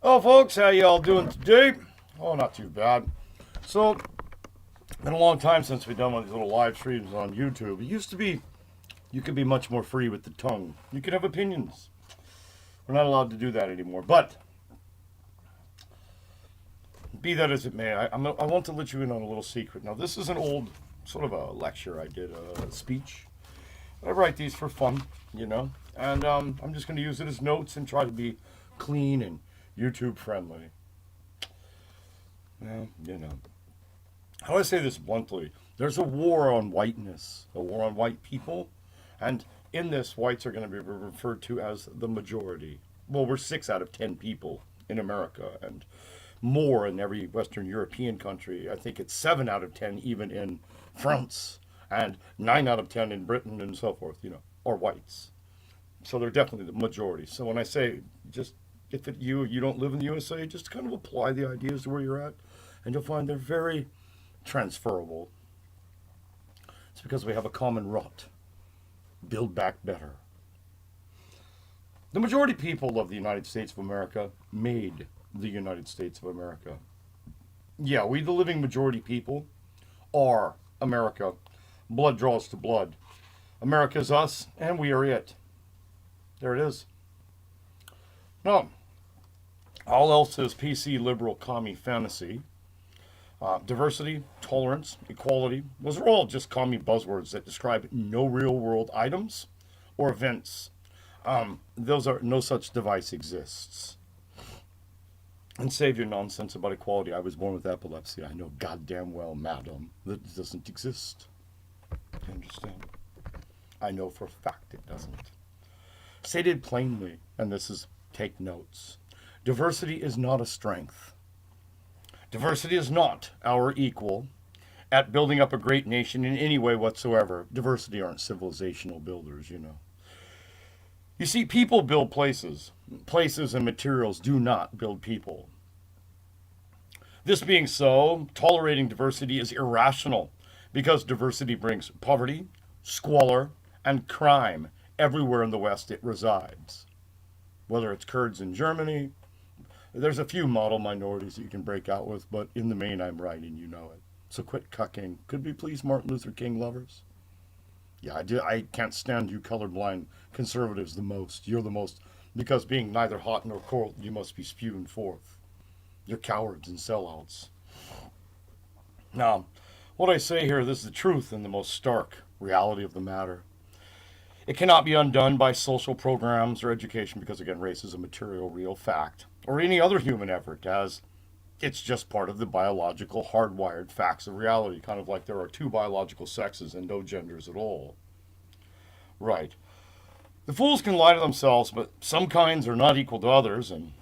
Well, folks, how you all doing today? Oh, not too bad. So, been a long time since we've done one of these little live streams on YouTube. It used to be you could be much more free with the tongue. You could have opinions. We're not allowed to do that anymore. But be that as it may, I want to let you in on a little secret. Now, this is an old sort of a lecture I did, a speech. I write these for fun, and I'm just going to use it as notes and try to be clean and YouTube friendly. Well, How do I say this bluntly? There's a war on whiteness, a war on white people, and in this, whites are going to be referred to as the majority. Well, we're 6 out of 10 people in America, and more in every Western European country. I think it's 7 out of 10 even in France, and 9 out of 10 in Britain and so forth, are whites. So they're definitely the majority. So when I say just if you don't live in the USA, just kind of apply the ideas to where you're at, and you'll find they're very transferable. It's because we have a common rot. Build back better. The majority people of the United States of America made the United States of America. Yeah, we the living majority people are America. Blood draws to blood. America's us, and we are it. There it is. No. All else is PC, liberal, commie fantasy. Diversity, tolerance, equality, those are all just commie buzzwords that describe no real world items or events. No such device exists. And save your nonsense about equality. I was born with epilepsy. I know goddamn well, madam, that it doesn't exist. You understand? I know for a fact it doesn't. Stated plainly, and this is take notes, diversity is not a strength. Diversity is not our equal at building up a great nation in any way whatsoever. Diversity aren't civilizational builders, You see, people build places. Places and materials do not build people. This being so, tolerating diversity is irrational because diversity brings poverty, squalor, and crime everywhere in the West it resides. Whether it's Kurds in Germany, there's a few model minorities that you can break out with, but in the main, I'm right and you know it. So quit cucking. Could we please Martin Luther King lovers? Yeah, I can't stand you colorblind conservatives the most. You're the most, because being neither hot nor cold, you must be spewing forth. You're cowards and sellouts. Now, what I say here, this is the truth and the most stark reality of the matter. It cannot be undone by social programs or education because, again, race is a material, real fact, or any other human effort, as it's just part of the biological, hardwired facts of reality, kind of like there are 2 biological sexes and no genders at all. Right. The fools can lie to themselves, but some kinds are not equal to others, and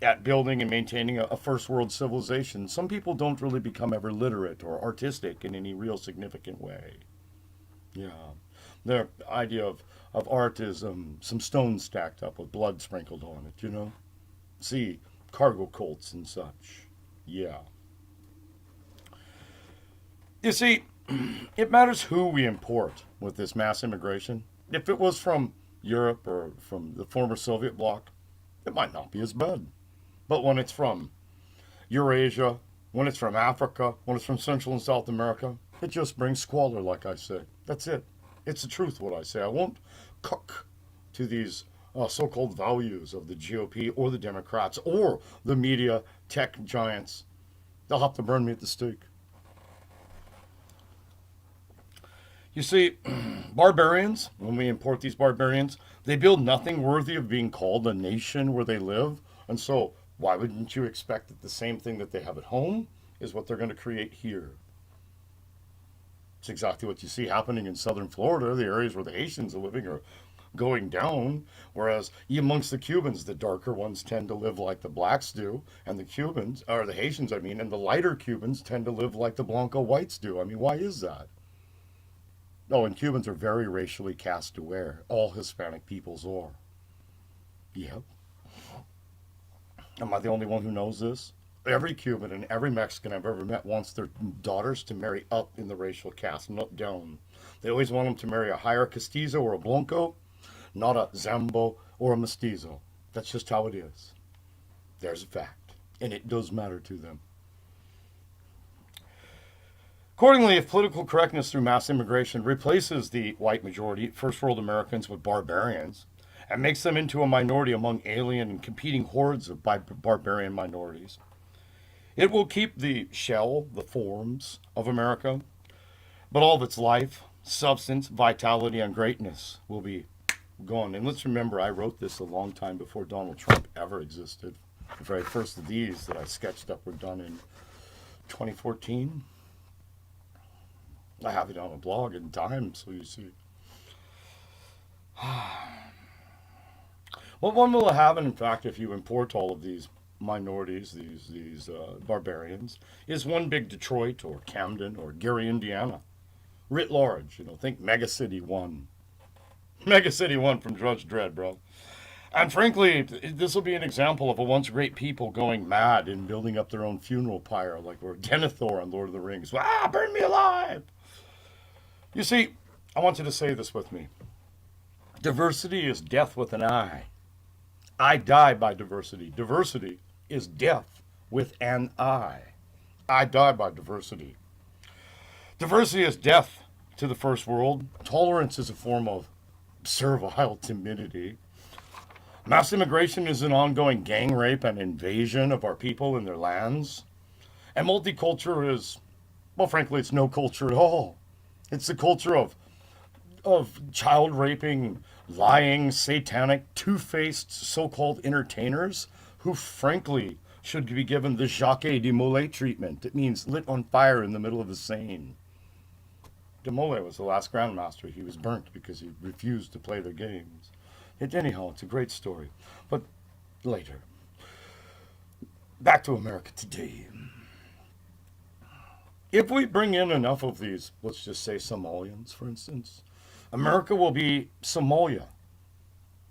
at building and maintaining a first world civilization, some people don't really become ever literate or artistic in any real significant way. Yeah. Their idea of art is some stones stacked up with blood sprinkled on it, See, cargo cults and such. Yeah. You see, it matters who we import with this mass immigration. If it was from Europe or from the former Soviet bloc, it might not be as bad. But when it's from Eurasia, when it's from Africa, when it's from Central and South America, it just brings squalor, like I said. That's it. It's the truth, what I say. I won't cook to these so-called values of the GOP or the Democrats or the media tech giants. They'll have to burn me at the stake. You see, barbarians, when we import these barbarians, they build nothing worthy of being called a nation where they live. And so why wouldn't you expect that the same thing that they have at home is what they're going to create here? It's exactly what you see happening in southern Florida. The areas where the Haitians are living are going down, whereas amongst the Cubans, the darker ones tend to live like the blacks do, and the Cubans, or the Haitians, and the lighter Cubans tend to live like the Blanco whites do. Why is that? Oh, and Cubans are very racially cast aware. All Hispanic peoples are. Yep. Am I the only one who knows this? Every Cuban and every Mexican I've ever met wants their daughters to marry up in the racial caste, not down. They always want them to marry a higher castizo or a blanco, not a zambo or a mestizo. That's just how it is. There's a fact. And it does matter to them. Accordingly, if political correctness through mass immigration replaces the white majority, first world Americans, with barbarians, and makes them into a minority among alien and competing hordes of barbarian minorities, it will keep the shell, the forms of America, but all of its life, substance, vitality, and greatness will be gone. And let's remember, I wrote this a long time before Donald Trump ever existed. The very first of these that I sketched up were done in 2014. I have it on a blog in time, so you see. What one will have, in fact, if you import all of these minorities, these barbarians, is one big Detroit or Camden or Gary, Indiana, writ large. Think Mega City 1. Mega City 1 from Judge Dredd, bro. And frankly, this will be an example of a once great people going mad and building up their own funeral pyre, like Lord Denethor on Lord of the Rings. Burn me alive! You see, I want you to say this with me. Diversity is death with an I. I die by diversity. Diversity is death with an I. I die by diversity. Diversity is death to the first world. Tolerance is a form of servile timidity. Mass immigration is an ongoing gang rape and invasion of our people and their lands. And multicultural is, well, frankly, it's no culture at all. It's the culture of child raping, lying, satanic, two-faced so-called entertainers who, frankly, should be given the Jacques de Molay treatment. It means lit on fire in the middle of the Seine. De Molay was the last grandmaster. He was burnt because he refused to play their games. Anyhow, it's a great story. But later. Back to America today. If we bring in enough of these, let's just say Somalians, for instance, America will be Somalia.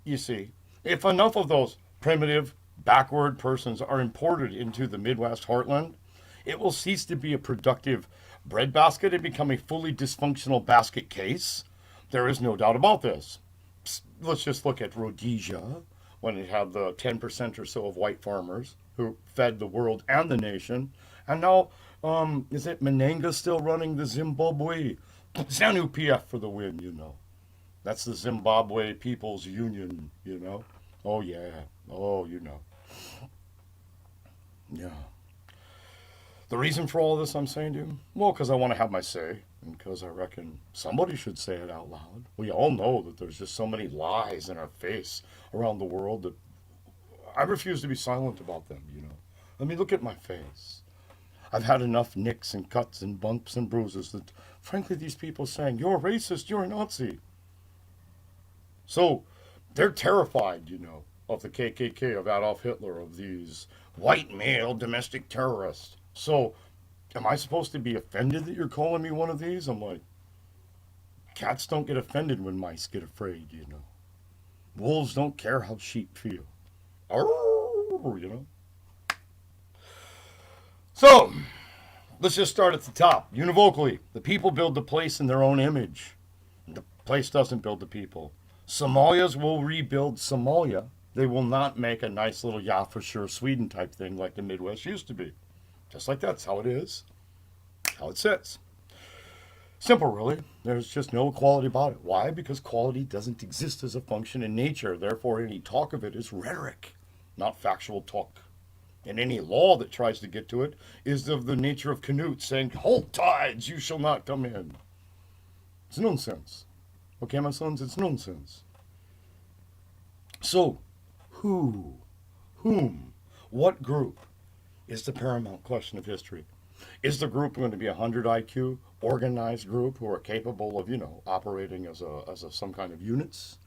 You see, if enough of those primitive, backward persons are imported into the Midwest heartland, it will cease to be a productive breadbasket and become a fully dysfunctional basket case. There is no doubt about this. Let's just look at Rhodesia, when it had the 10% or so of white farmers who fed the world and the nation. And now, is it Menenga still running the Zimbabwe? ZANU-PF for the win, That's the Zimbabwe People's Union, Oh, yeah. Oh, Yeah. The reason for all this I'm saying to you? Well, because I want to have my say, and because I reckon somebody should say it out loud. We all know that there's just so many lies in our face around the world that I refuse to be silent about them, I mean, look at my face. I've had enough nicks and cuts and bumps and bruises that, frankly, these people saying, you're a racist, you're a Nazi. So they're terrified, of the KKK, of Adolf Hitler, of these white male domestic terrorists. So am I supposed to be offended that you're calling me one of these? I'm like, cats don't get offended when mice get afraid, Wolves don't care how sheep feel. Arr, So, let's just start at the top. Univocally, the people build the place in their own image. The place doesn't build the people. Somalians will rebuild Somalia. They will not make a nice little yeah for sure Sweden type thing like the Midwest used to be. Just like that's how it is. How it sits. Simple, really. There's just no equality about it. Why? Because quality doesn't exist as a function in nature. Therefore, any talk of it is rhetoric, not factual talk. And any law that tries to get to it is of the nature of Canute saying, halt tides, you shall not come in. It's nonsense. Okay, my sons, it's nonsense. So, whom, what group is the paramount question of history? Is the group going to be a 100 IQ, organized group who are capable of, operating as some kind of units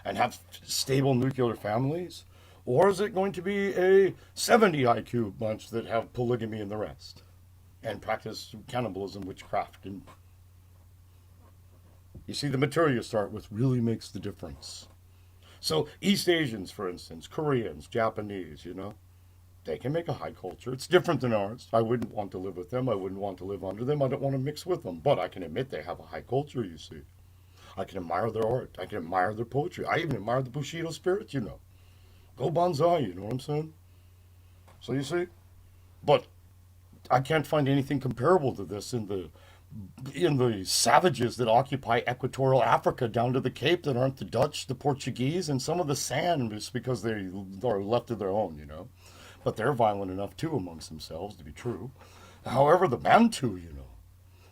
and have stable nuclear families? Or is it going to be a 70 IQ bunch that have polygamy and the rest and practice cannibalism, witchcraft? And you see, the material you start with really makes the difference. So East Asians, for instance, Koreans, Japanese, they can make a high culture. It's different than ours. I wouldn't want to live with them. I wouldn't want to live under them. I don't want to mix with them. But I can admit they have a high culture, you see. I can admire their art. I can admire their poetry. I even admire the Bushido spirit, Go bonsai, you know what I'm saying? So you see, but I can't find anything comparable to this in the savages that occupy equatorial Africa down to the Cape that aren't the Dutch, the Portuguese, and some of the San just because they are left to their own, you know. But they're violent enough too amongst themselves to be true. However, the Bantu, you know,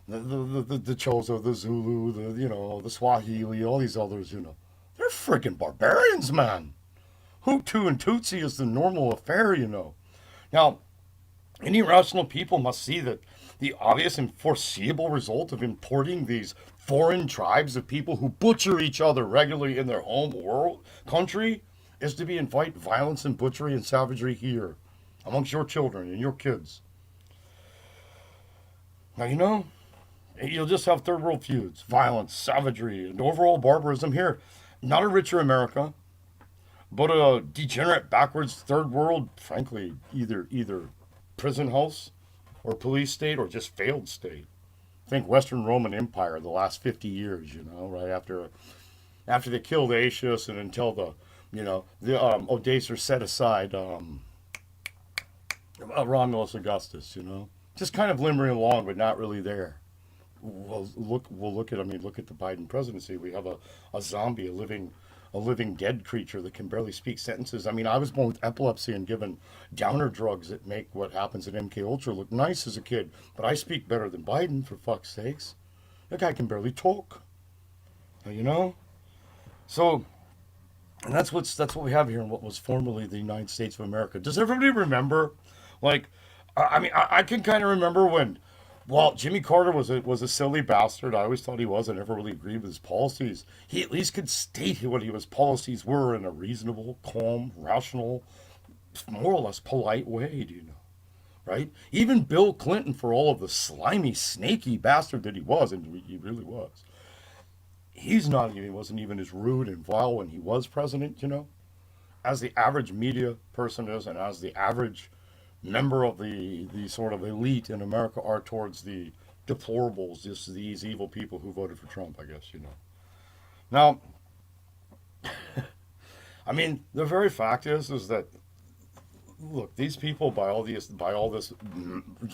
the Chozo, the Zulu, the Swahili, all these others, you know, they're freaking barbarians, man. Hutu and Tutsi is the normal affair, you know. Now, any rational people must see that the obvious and foreseeable result of importing these foreign tribes of people who butcher each other regularly in their home world country is to be invite violence and butchery and savagery here amongst your children and your kids. Now, you know, you'll just have third world feuds, violence, savagery, and overall barbarism here. Not a richer America, but a degenerate, backwards third world, frankly, either prison house or police state or just failed state. Think Western Roman Empire the last 50 years, you know, right after they killed Aetius and until the Odysseus set aside Romulus Augustus, you know, just kind of limbering along, but not really there. We'll look at the Biden presidency. We have a zombie, a living dead creature that can barely speak sentences. I mean, I was born with epilepsy and given downer drugs that make what happens at MK Ultra look nice as a kid, but I speak better than Biden, for fuck's sakes. That guy can barely talk. You know? So, and that's what we have here in what was formerly the United States of America. Does everybody remember? Like, I can kind of remember when, well, Jimmy Carter was a silly bastard. I always thought he was. I never really agreed with his policies. He at least could state what his policies were in a reasonable, calm, rational, more or less polite way, do you know? Right? Even Bill Clinton, for all of the slimy, snaky bastard that he was, and he really was, he wasn't even as rude and vile when he was president, you know? As the average media person is, and as the average member of the sort of elite in America are towards the deplorables, just these evil people who voted for Trump, I guess, you know. Now, I mean, the very fact is that, look, these people, by all this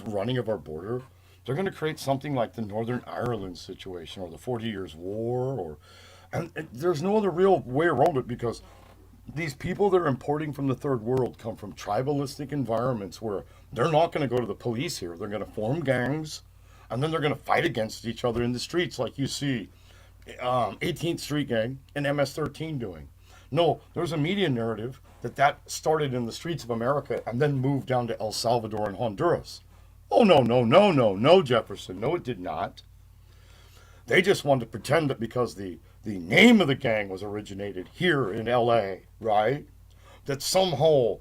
running of our border, they're going to create something like the Northern Ireland situation or the 40 Years' War, and there's no other real way around it because these people that are importing from the third world come from tribalistic environments where they're not going to go to the police here. They're going to form gangs, and then they're going to fight against each other in the streets like you see 18th Street Gang and MS-13 doing. No, there's a media narrative that started in the streets of America and then moved down to El Salvador and Honduras. Oh, no, Jefferson. No, it did not. They just wanted to pretend that because the name of the gang was originated here in LA, right? That somehow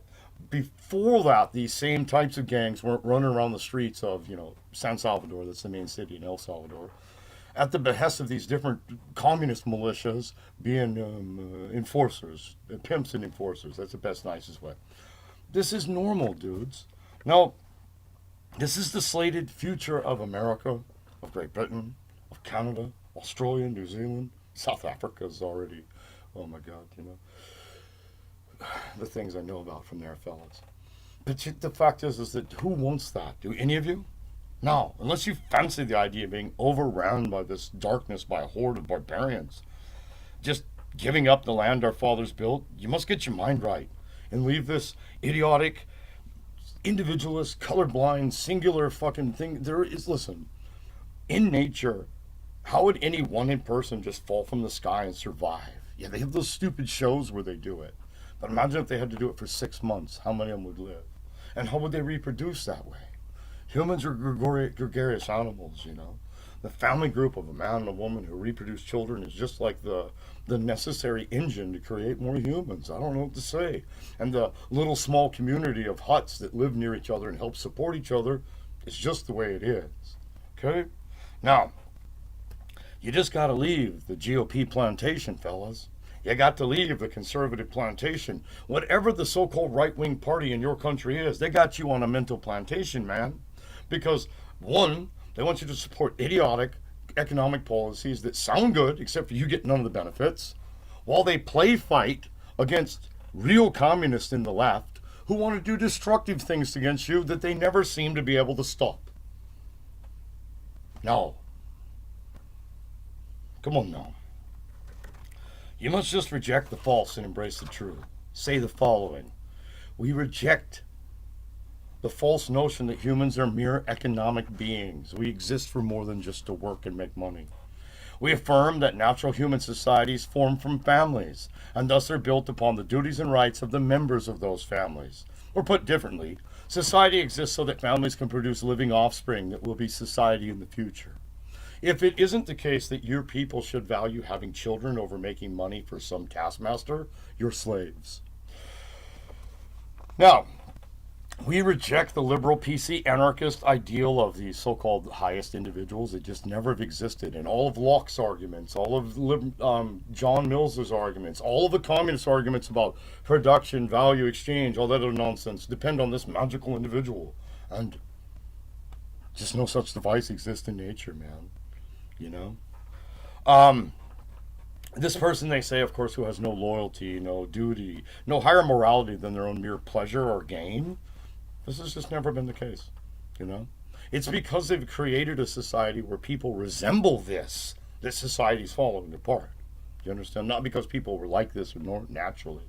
before that, these same types of gangs weren't running around the streets of, San Salvador, that's the main city in El Salvador, at the behest of these different communist militias being enforcers, pimps and enforcers. That's the best, nicest way. This is normal, dudes. Now, this is the slated future of America, of Great Britain, of Canada, Australia, New Zealand. South Africa is already, oh my God, the things I know about from there, fellas. But the fact is that who wants that? Do any of you? No, unless you fancy the idea of being overrun by this darkness by a horde of barbarians. Just giving up the land our fathers built, you must get your mind right and leave this idiotic, individualist, colorblind, singular fucking thing. Listen, in nature, how would any one person just fall from the sky and survive? Yeah, they have those stupid shows where they do it. But imagine if they had to do it for 6 months. How many of them would live? And how would they reproduce that way? Humans are gregarious animals, The family group of a man and a woman who reproduce children is just like the necessary engine to create more humans. I don't know what to say. And the little small community of huts that live near each other and help support each other is just the way it is. Okay? Now, you just got to leave the GOP plantation, fellas. You got to leave the conservative plantation. Whatever the so-called right-wing party in your country is, they got you on a mental plantation, man. Because, one, they want you to support idiotic economic policies that sound good, except for you get none of the benefits, while they play fight against real communists in the left who want to do destructive things against you that they never seem to be able to stop. No. Come on now. You must just reject the false and embrace the true. Say the following. We reject the false notion that humans are mere economic beings. We exist for more than just to work and make money. We affirm that natural human societies form from families, and thus are built upon the duties and rights of the members of those families. Or put differently, society exists so that families can produce living offspring that will be society in the future. If it isn't the case that your people should value having children over making money for some taskmaster, you're slaves. Now, we reject the liberal PC anarchist ideal of the so-called highest individuals that just never have existed. And all of Locke's arguments, all of John Mills's arguments, all of the communist arguments about production, value, exchange, all that other nonsense depend on this magical individual. And just no such device exists in nature, man. You know? This person, they say, of course, who has no loyalty, no duty, no higher morality than their own mere pleasure or gain. This has just never been the case, you know? It's because they've created a society where people resemble this that society's falling apart. You understand? Not because people were like this naturally.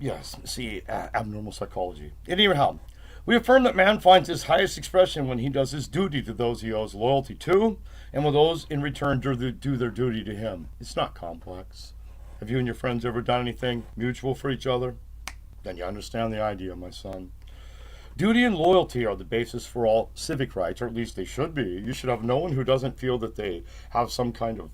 Yes, see, abnormal psychology. Anyhow, we affirm that man finds his highest expression when he does his duty to those he owes loyalty to, and when those in return do their duty to him. It's not complex. Have you and your friends ever done anything mutual for each other? Then you understand the idea, my son. Duty and loyalty are the basis for all civic rights, or at least they should be. You should have no one who doesn't feel that they have some kind of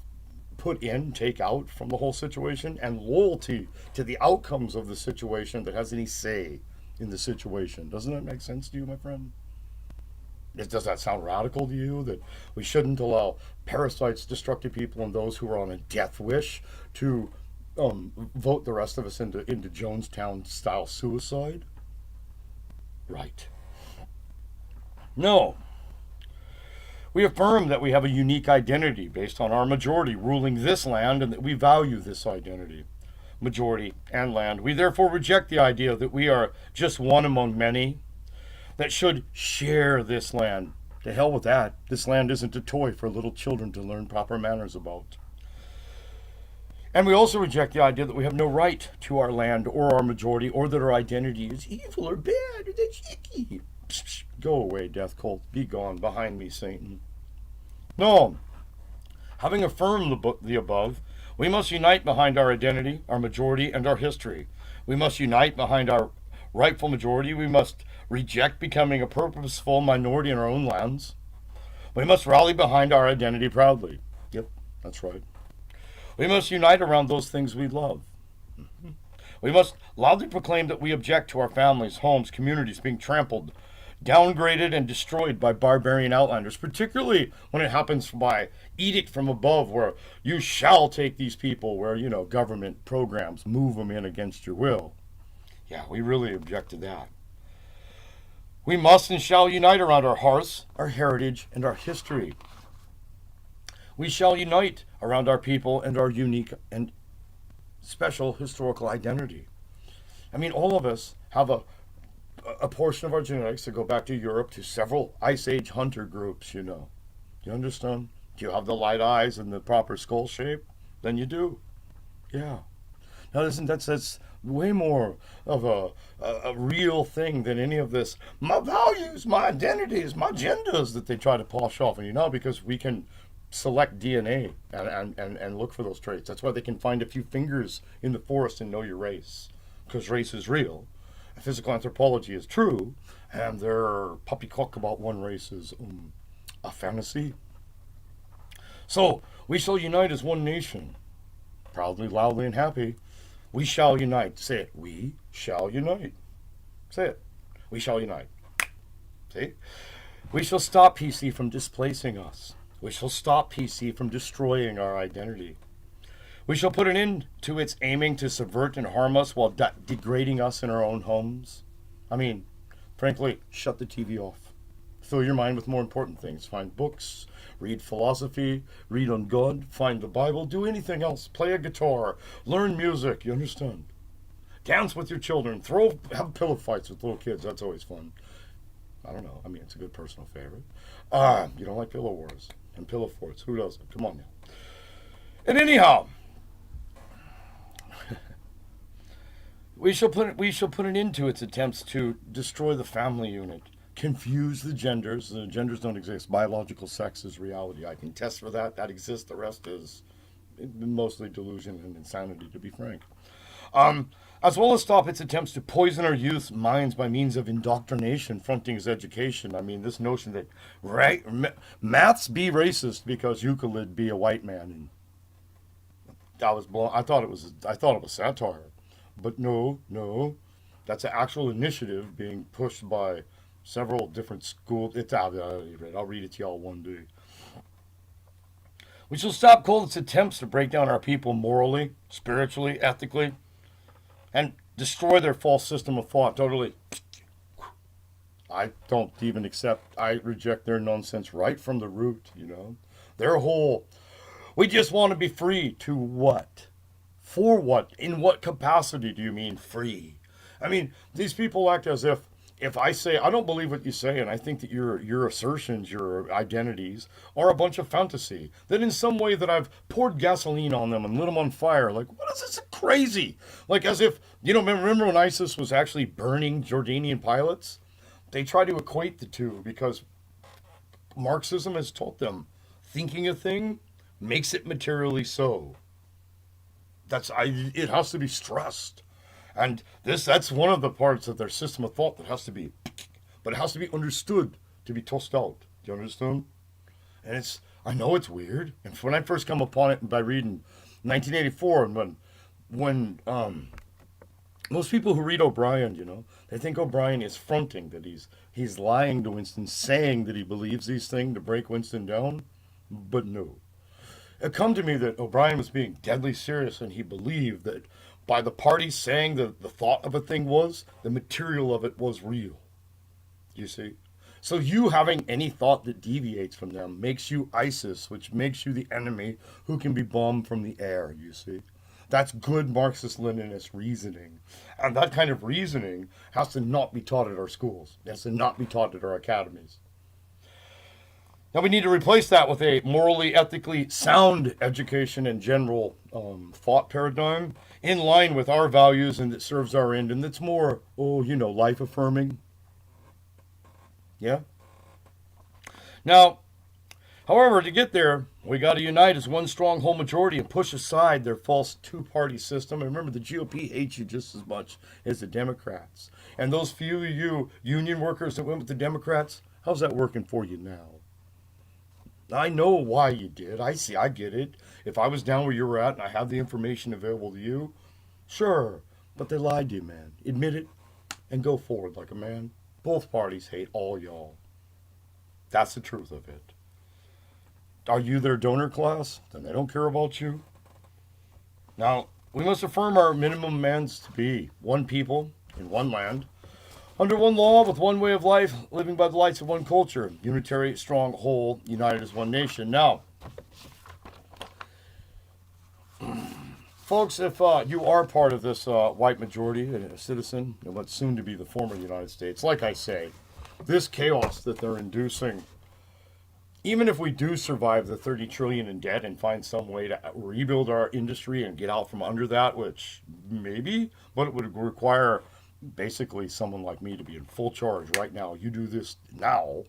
put in, take out from the whole situation, and loyalty to the outcomes of the situation that has any say in the situation. Doesn't that make sense to you, my friend? Does that sound radical to you, that we shouldn't allow parasites, destructive people, and those who are on a death wish to vote the rest of us into Jonestown-style suicide? Right. No. We affirm that we have a unique identity based on our majority ruling this land and that we value this identity, majority and land. We therefore reject the idea that we are just one among many that should share this land. To hell with that. This land isn't a toy for little children to learn proper manners about. And we also reject the idea that we have no right to our land or our majority, or that our identity is evil or bad or that's icky. Psh, go away, death cult. Be gone. Behind me, Satan. No. Having affirmed the above, we must unite behind our identity, our majority, and our history. We must unite behind our rightful majority. We must reject becoming a purposeful minority in our own lands. We must rally behind our identity proudly. Yep, that's right. We must unite around those things we love. We must loudly proclaim that we object to our families, homes, communities being trampled, downgraded, and destroyed by barbarian outlanders, particularly when it happens by edict from above, where you shall take these people, where, government programs move them in against your will. Yeah, we really object to that. We must and shall unite around our hearths, our heritage, and our history. We shall unite around our people and our unique and special historical identity. I mean, all of us have a portion of our genetics that go back to Europe, to several Ice Age hunter groups, You understand? Do you have the light eyes and the proper skull shape? Then you do. Yeah. Now, listen, that's way more of a real thing than any of this, my values, my identities, my genders that they try to polish off. And because we can select DNA and look for those traits. That's why they can find a few fingers in the forest and know your race. Because race is real. Physical anthropology is true. And their poppycock about one race is a fantasy. So, we shall unite as one nation. Proudly, loudly, and happy. We shall unite. Say it. We shall unite. Say it. We shall unite. See? We shall stop PC from displacing us. We shall stop PC from destroying our identity. We shall put an end to its aiming to subvert and harm us while degrading us in our own homes. I mean, frankly, shut the TV off. Fill your mind with more important things. Find books, read philosophy, read on God, find the Bible, do anything else. Play a guitar, learn music, you understand? Dance with your children. Have pillow fights with little kids. That's always fun. I don't know. I mean, it's a good personal favorite. You don't like pillow wars and pillow forts. Who doesn't? Come on now. And anyhow, we shall put an end to its attempts to destroy the family unit, confuse the genders. The genders don't exist. Biological sex is reality. I can test for that. That exists. The rest is mostly delusion and insanity, to be frank. As well as stop its attempts to poison our youth's minds by means of indoctrination, fronting as education. I mean, this notion that maths be racist because Euclid be a white man, and I was blown. I thought it was satire, but no, that's an actual initiative being pushed by several different schools. It's out. I'll read it to y'all one day. We shall stop cold its attempts to break down our people morally, spiritually, ethically, and destroy their false system of thought totally. I don't even accept, I reject their nonsense right from the root, Their whole, we just want to be free to what? For what? In what capacity do you mean free? I mean, these people act as if I say, I don't believe what you say, and I think that your assertions, your identities, are a bunch of fantasy, that in some way that I've poured gasoline on them and lit them on fire. Like, what is this? Crazy. Like, as if, remember when ISIS was actually burning Jordanian pilots? They try to equate the two because Marxism has taught them thinking a thing makes it materially so. It has to be stressed. And that's one of the parts of their system of thought that has to be, but it has to be understood to be tossed out. Do you understand? And I know it's weird. And when I first come upon it by reading 1984, and when most people who read O'Brien, they think O'Brien is fronting, that he's lying to Winston, saying that he believes these things to break Winston down. But no. It come to me that O'Brien was being deadly serious, and he believed that by the party saying that the thought of a thing was, the material of it was real. You see? So you having any thought that deviates from them makes you ISIS, which makes you the enemy who can be bombed from the air, you see? That's good Marxist-Leninist reasoning. And that kind of reasoning has to not be taught at our schools. It has to not be taught at our academies. Now we need to replace that with a morally, ethically sound education and general thought paradigm in line with our values and that serves our end and that's more, life affirming. Yeah? Now, however, to get there, we got to unite as one strong whole majority and push aside their false two-party system. And remember, the GOP hates you just as much as the Democrats. And those few of you union workers that went with the Democrats, how's that working for you now? I know why you did. I get it. If I was down where you were at and I had the information available to you, sure. But they lied to you, man. Admit it and go forward like a man. Both parties hate all y'all. That's the truth of it. Are you their donor class? Then they don't care about you. Now, we must affirm our minimum demands to be one people in one land, under one law, with one way of life, living by the lights of one culture, unitary, strong, whole, united as one nation. Now, folks, if you are part of this white majority, a citizen in what's soon to be the former United States, like I say, this chaos that they're inducing, even if we do survive the $30 trillion in debt and find some way to rebuild our industry and get out from under that, which maybe, but it would require basically someone like me to be in full charge right now. You do this now.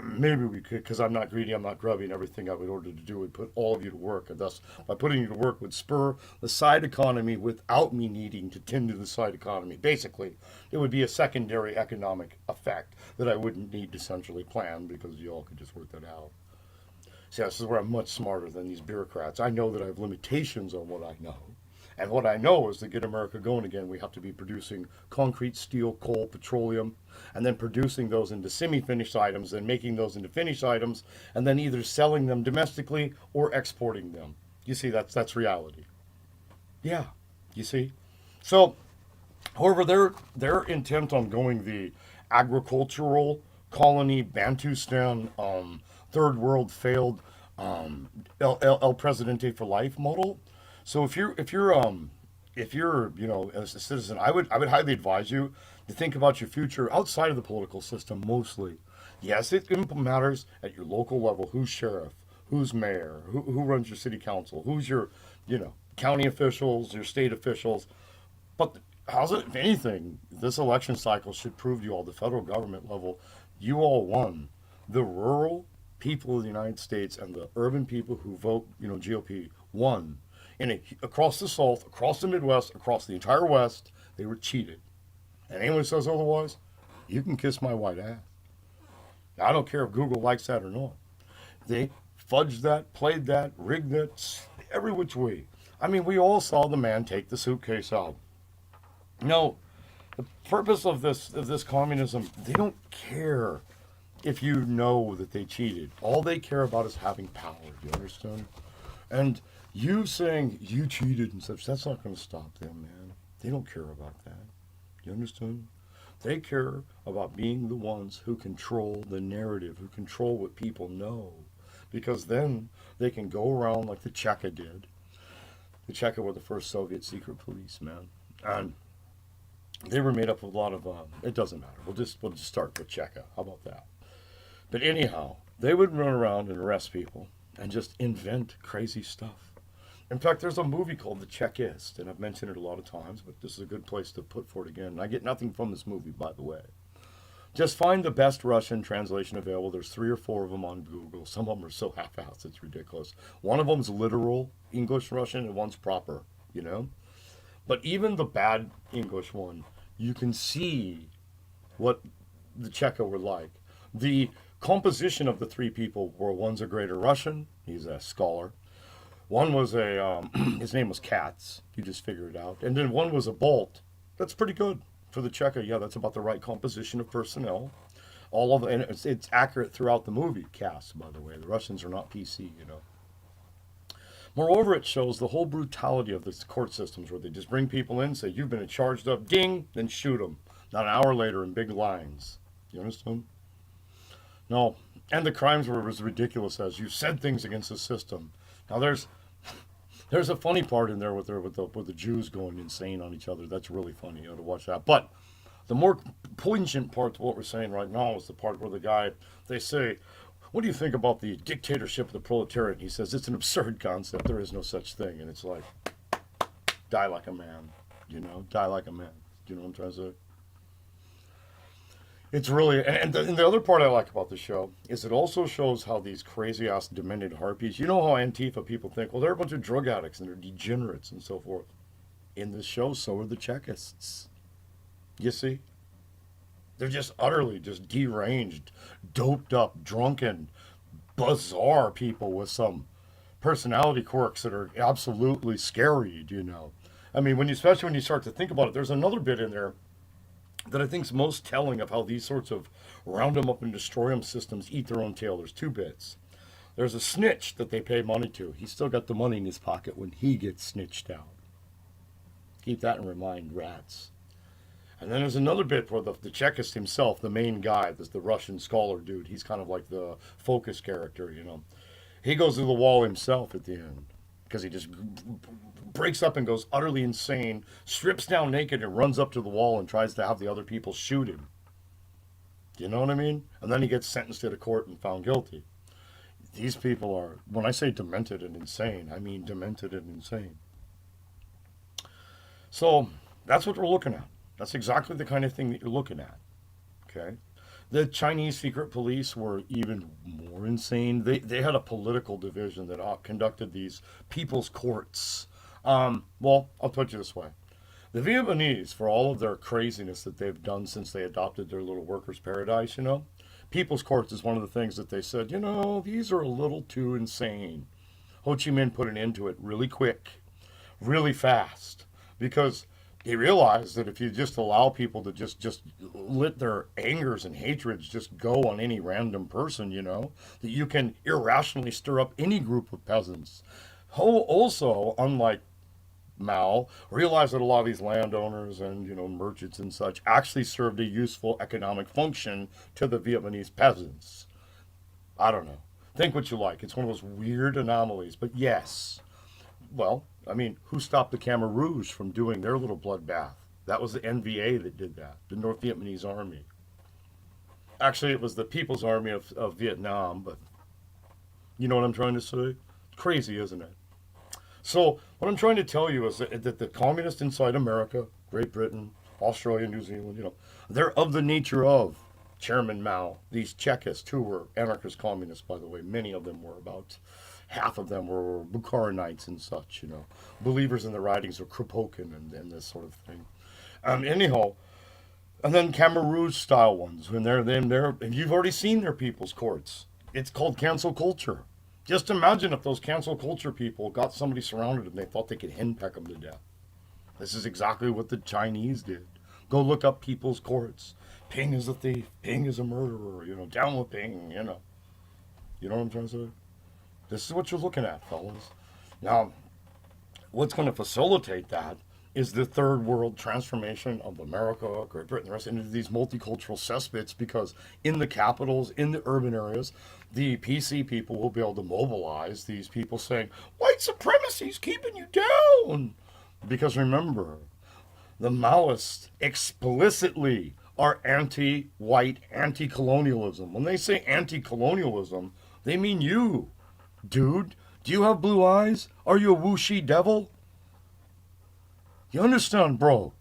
Maybe we could, because I'm not greedy, I'm not grubby, and everything I would order to do would put all of you to work. And thus, by putting you to work would spur the side economy without me needing to tend to the side economy. Basically, it would be a secondary economic effect that I wouldn't need to centrally plan because you all could just work that out. See, this is where I'm much smarter than these bureaucrats. I know that I have limitations on what I know. And what I know is to get America going again, we have to be producing concrete, steel, coal, petroleum, and then producing those into semi-finished items, and making those into finished items, and then either selling them domestically or exporting them. You see, that's reality. Yeah, you see. So, however, they're intent on going the agricultural colony Bantustan third world failed El Presidente for life model. So if you're if you're, as a citizen, I would highly advise you to think about your future outside of the political system mostly. Yes, it matters at your local level who's sheriff, who's mayor, who runs your city council, who's your, county officials, your state officials. But how's it, if anything, this election cycle should prove to you all, the federal government level, you all won. The rural people of the United States and the urban people who vote, GOP, won. Across the South, across the Midwest, across the entire West, they were cheated. And anyone who says otherwise, you can kiss my white ass. Now, I don't care if Google likes that or not. They fudged that, played that, rigged that, every which way. I mean, we all saw the man take the suitcase out. No, the purpose of this communism, they don't care if you know that they cheated. All they care about is having power. Do you understand? And you saying you cheated and such, that's not going to stop them, man. They don't care about that. You understand? They care about being the ones who control the narrative, who control what people know. Because then they can go around like the Cheka did. The Cheka were the first Soviet secret police, man. And they were made up of a lot of, it doesn't matter. We'll just start with Cheka. How about that? But anyhow, they would run around and arrest people and just invent crazy stuff. In fact, there's a movie called The Chekist, and I've mentioned it a lot of times, but this is a good place to put for it again. And I get nothing from this movie, by the way. Just find the best Russian translation available. There's 3 or 4 of them on Google. Some of them are so half-assed, it's ridiculous. One of them's literal English Russian, and one's proper, But even the bad English one, you can see what the Cheka were like. The composition of the 3 people were, one's a greater Russian, he's a scholar. One was his name was Katz, you just figure it out. And then one was a Bolt. That's pretty good for the Cheka. Yeah, that's about the right composition of personnel. And it's accurate throughout the movie cast, by the way. The Russians are not PC, Moreover, it shows the whole brutality of the court systems where they just bring people in, say, you've been charged up, ding, then shoot them. Not an hour later in big lines. You understand? No. And the crimes were as ridiculous as you said things against the system. Now there's a funny part in there with the Jews going insane on each other. That's really funny, to watch that. But the more poignant part to what we're saying right now is the part where they say, what do you think about the dictatorship of the proletariat? And he says, it's an absurd concept. There is no such thing. And it's like, die like a man, die like a man. Do you know what I'm trying to say? It's really, and the other part I like about the show is it also shows how these crazy ass demented harpies, you know how Antifa people think, well, they're a bunch of drug addicts and they're degenerates and so forth. In this show, so are the Chekists. You see? They're just utterly just deranged, doped up, drunken, bizarre people with some personality quirks that are absolutely scary, I mean, especially when you start to think about it, there's another bit in there that I think is most telling of how these sorts of round them up and destroy them systems eat their own tail. There's 2 bits. There's a snitch that they pay money to. He's still got the money in his pocket when he gets snitched out. Keep that in mind, rats. And then there's another bit where the Chekist himself, the main guy, the Russian scholar dude, he's kind of like the focus character, He goes to the wall himself at the end because he just breaks up and goes utterly insane, strips down naked and runs up to the wall and tries to have the other people shoot him. Do you know what I mean? And then he gets sentenced to court and found guilty. These people are, when I say demented and insane, I mean demented and insane. So that's what we're looking at. That's exactly the kind of thing that you're looking at. Okay? The Chinese secret police were even more insane. They had a political division that conducted these people's courts. Well, I'll put it this way. The Vietnamese, for all of their craziness that they've done since they adopted their little workers' paradise, people's courts is one of the things that they said, these are a little too insane. Ho Chi Minh put an end to it really quick, really fast, because he realized that if you just allow people to just let their angers and hatreds just go on any random person, that you can irrationally stir up any group of peasants. Ho also, unlike Mao, realized that a lot of these landowners and, merchants and such actually served a useful economic function to the Vietnamese peasants. I don't know. Think what you like. It's one of those weird anomalies. But yes, well, I mean, who stopped the Khmer Rouge from doing their little bloodbath? That was the NVA that did that, the North Vietnamese Army. Actually, it was the People's Army of Vietnam, but you know what I'm trying to say? Crazy, isn't it? So, what I'm trying to tell you is that the communists inside America, Great Britain, Australia, New Zealand, they're of the nature of Chairman Mao, these Chekists who were anarchist communists, by the way. Many of them were, about half of them were Bukharinites and such, believers in the writings of Kropotkin and this sort of thing. Anyhow, and then Khmer Rouge style ones, when and you've already seen their people's courts. It's called cancel culture. Just imagine if those cancel culture people got somebody surrounded and they thought they could henpeck them to death. This is exactly what the Chinese did. Go look up people's courts. Ping is a thief. Ping is a murderer. Down with Ping. You know what I'm trying to say? This is what you're looking at, fellas. Now, what's going to facilitate that is the third world transformation of America, Great Britain, the rest into these multicultural cesspits, because in the capitals, in the urban areas, the PC people will be able to mobilize these people saying, white supremacy is keeping you down. Because remember, the Maoists explicitly are anti-white, anti-colonialism. When they say anti-colonialism, they mean you. Dude, do you have blue eyes? Are you a Wuxi devil? You understand, bro?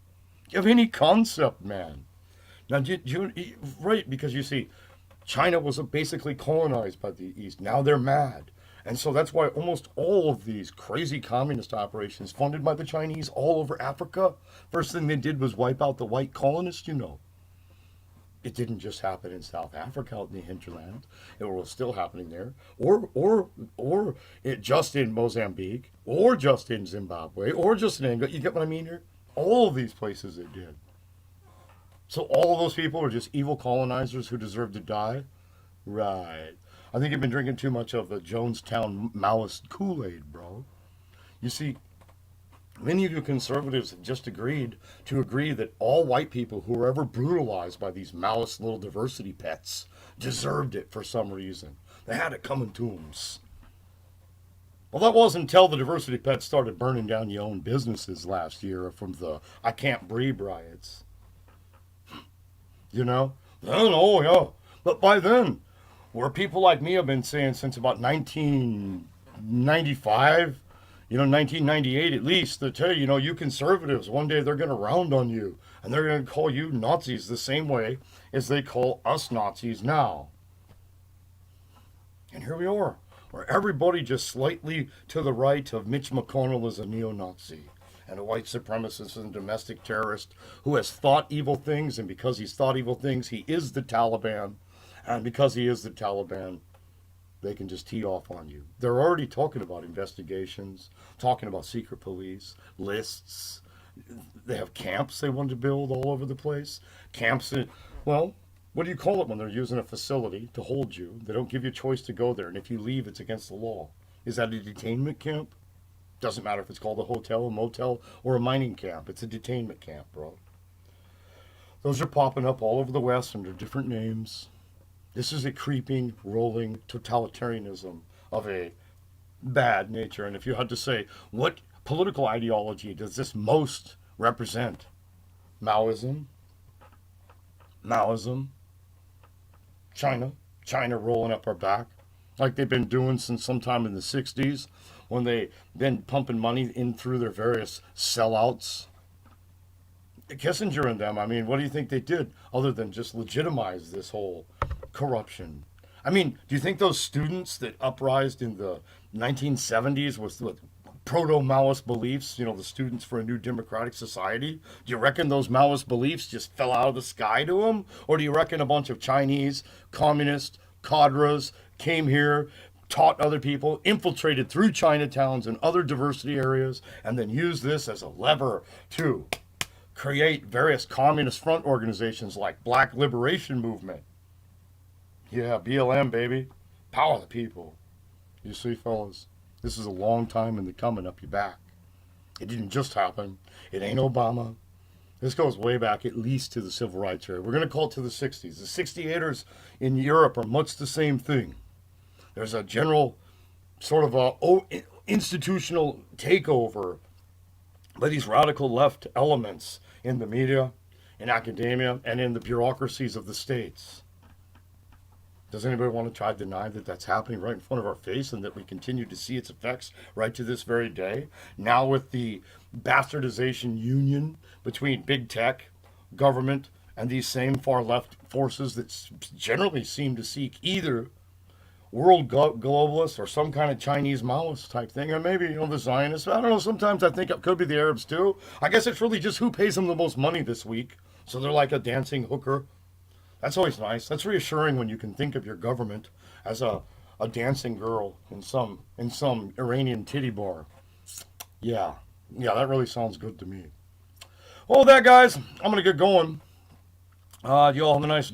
You have any concept, man. Now, right, because you see, China was basically colonized by the East. Now they're mad. And so that's why almost all of these crazy communist operations funded by the Chinese all over Africa, first thing they did was wipe out the white colonists, It didn't just happen in South Africa out in the hinterland. It was still happening there. Or it just in Mozambique, or just in Zimbabwe, or just in Angola. You get what I mean here? All of these places it did. So all of those people are just evil colonizers who deserve to die? Right. I think you've been drinking too much of the Jonestown Maoist Kool-Aid, bro. You see, many of you conservatives have just agreed that all white people who were ever brutalized by these Maoist little diversity pets deserved it for some reason. They had it coming to them. Well, that wasn't until the diversity pets started burning down your own businesses last year from the I Can't Breathe riots. Yeah. But by then, where people like me have been saying since about 1995, 1998 at least, that tell you, you conservatives, one day they're going to round on you and they're going to call you Nazis the same way as they call us Nazis now. And here we are, where everybody just slightly to the right of Mitch McConnell is a neo-Nazi and a white supremacist and domestic terrorist who has thought evil things, and because he's thought evil things, he is the Taliban. And because he is the Taliban, they can just tee off on you. They're already talking about investigations, talking about secret police, lists. They have camps they want to build all over the place. Camps, what do you call it when they're using a facility to hold you? They don't give you a choice to go there, and if you leave, it's against the law. Is that a detainment camp? Doesn't matter if it's called a hotel, a motel, or a mining camp. It's a detainment camp, bro. Those are popping up all over the West under different names. This is a creeping, rolling totalitarianism of a bad nature. And if you had to say, what political ideology does this most represent? Maoism? China rolling up our back, like they've been doing since sometime in the 60s, when they've been pumping money in through their various sellouts. Kissinger and them, what do you think they did other than just legitimize this whole corruption? Do you think those students that uprised in the 1970s with proto-Maoist beliefs, the students for a new democratic society, do you reckon those Maoist beliefs just fell out of the sky to them? Or do you reckon a bunch of Chinese communist cadres came here, taught other people, infiltrated through Chinatowns and other diversity areas, and then used this as a lever to create various communist front organizations like Black Liberation Movement? Yeah, BLM, baby. Power of the people. You see, fellas, this is a long time in the coming up your back. It didn't just happen. It ain't Obama. This goes way back, at least to the civil rights era. We're going to call it to the 60s. The 68ers in Europe are much the same thing. There's a general sort of institutional takeover by these radical left elements in the media, in academia, and in the bureaucracies of the states. Does anybody want to try to deny that that's happening right in front of our face and that we continue to see its effects right to this very day? Now with the bastardization union between big tech, government, and these same far left forces that generally seem to seek either world globalists or some kind of Chinese Maoist type thing, or maybe, the Zionists. I don't know. Sometimes I think it could be the Arabs too. I guess it's really just who pays them the most money this week. So they're like a dancing hooker. That's always nice. That's reassuring when you can think of your government as a dancing girl in some Iranian titty bar. Yeah, that really sounds good to me. Well, with that, guys, I'm gonna get going. You all have a nice